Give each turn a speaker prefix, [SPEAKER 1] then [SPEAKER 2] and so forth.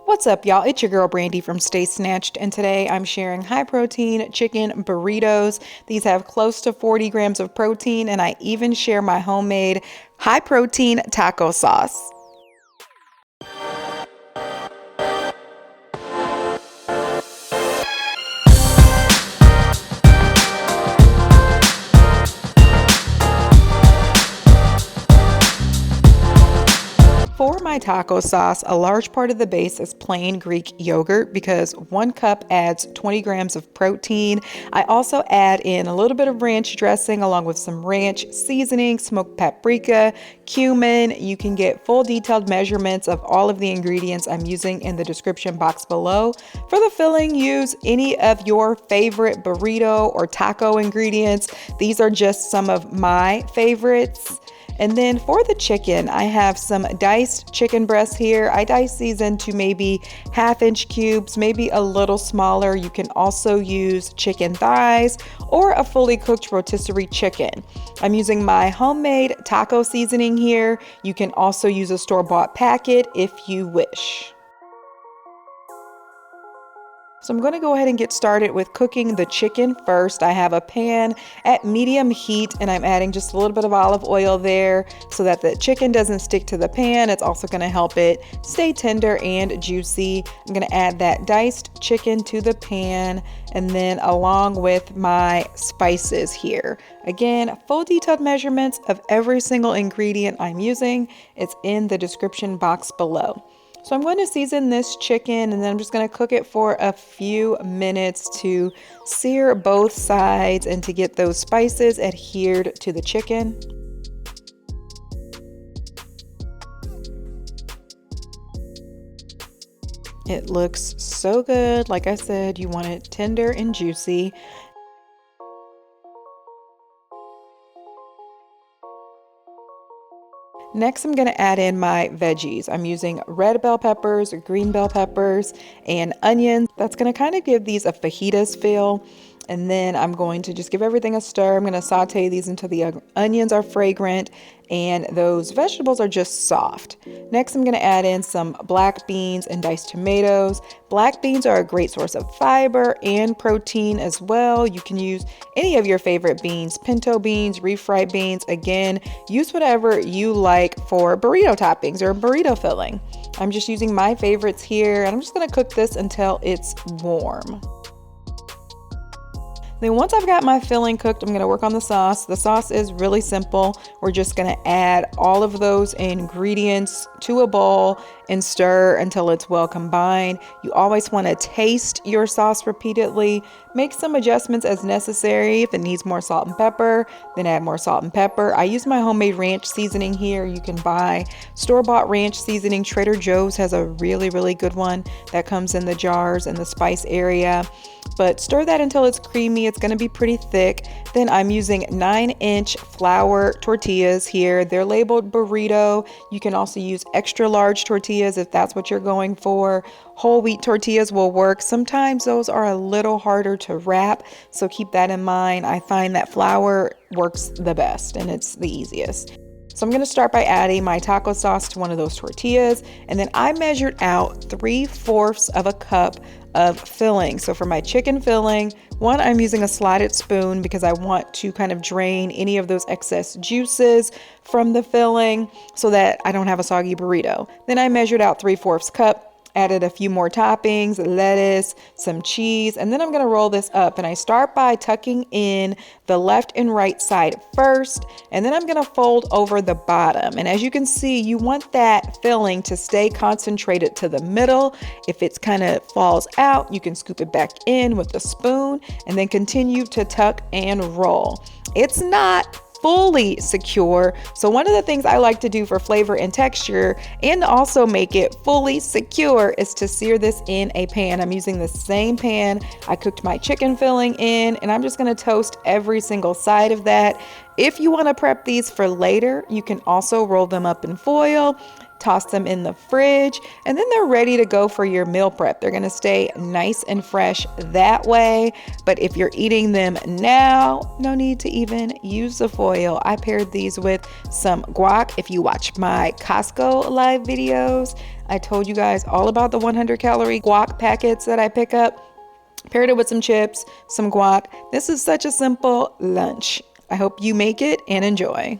[SPEAKER 1] What's up, y'all? It's your girl Brandy from Stay Snatched, and today I'm sharing high-protein chicken burritos. These have close to 40 grams of protein, and I even share my homemade high-protein taco sauce. For my taco sauce, a large part of the base is plain Greek yogurt because 1 cup adds 20 grams of protein. I also add in a little bit of ranch dressing along with some ranch seasoning, smoked paprika, cumin. You can get full detailed measurements of all of the ingredients I'm using in the description box below. For the filling, use any of your favorite burrito or taco ingredients. These are just some of my favorites. And then for the chicken, I have some diced chicken breasts here. I dice these into maybe 1/2-inch cubes, maybe a little smaller. You can also use chicken thighs or a fully cooked rotisserie chicken. I'm using my homemade taco seasoning here. You can also use a store-bought packet if you wish. So I'm going to go ahead and get started with cooking the chicken first. I have a pan at medium heat and I'm adding just a little bit of olive oil there so that the chicken doesn't stick to the pan. It's also going to help it stay tender and juicy. I'm going to add that diced chicken to the pan and then along with my spices here. Again, full detailed measurements of every single ingredient I'm using. It's in the description box below. So I'm going to season this chicken and then I'm just going to cook it for a few minutes to sear both sides and to get those spices adhered to the chicken. It looks so good. Like I said, you want it tender and juicy. Next, I'm going to add in my veggies. I'm using red bell peppers, green bell peppers, and onions. That's going to kind of give these a fajitas feel. And then I'm going to just give everything a stir. I'm going to saute these until the onions are fragrant and those vegetables are just soft. Next, I'm going to add in some black beans and diced tomatoes. Black beans are a great source of fiber and protein as well. You can use any of your favorite beans, pinto beans, refried beans. Again, use whatever you like for burrito toppings or burrito filling. I'm just using my favorites here and I'm just going to cook this until it's warm. Then once I've got my filling cooked, I'm going to work on the sauce. The sauce is really simple. We're just going to add all of those ingredients to a bowl and stir until it's well combined. You always want to taste your sauce repeatedly. Make some adjustments as necessary. If it needs more salt and pepper, then add more salt and pepper. I use my homemade ranch seasoning here. You can buy store-bought ranch seasoning. Trader Joe's has a really good one that comes in the jars in the spice area. But stir that until it's creamy. It's going to be pretty thick. Then I'm using 9-inch flour tortillas here. They're labeled burrito. You can also use extra large tortillas if that's what you're going for. Whole wheat tortillas will work. Sometimes those are a little harder to wrap, so keep that in mind. I find that flour works the best and it's the easiest. So I'm going to start by adding my taco sauce to one of those tortillas, and then I measured out 3/4 of a cup of filling. So for my chicken filling, I'm using a slotted spoon because I want to kind of drain any of those excess juices from the filling so that I don't have a soggy burrito. Then I measured out 3/4 cup. Added a few more toppings, lettuce, some cheese, and then I'm gonna roll this up. And I start by tucking in the left and right side first, and then I'm gonna fold over the bottom. And as you can see, you want that filling to stay concentrated to the middle. If it's kind of falls out, you can scoop it back in with the spoon and then continue to tuck and roll. It's not fully secure. So one of the things I like to do for flavor and texture and also make it fully secure is to sear this in a pan. I'm using the same pan I cooked my chicken filling in, and I'm just going to toast every single side of that. If you want to prep these for later, you can also roll them up in foil, toss them in the fridge, and then they're ready to go for your meal prep. They're gonna stay nice and fresh that way. But if you're eating them now, no need to even use the foil. I paired these with some guac. If you watch my Costco live videos, I told you guys all about the 100-calorie guac packets that I pick up. Paired it with some chips, some guac. This is such a simple lunch. I hope you make it and enjoy.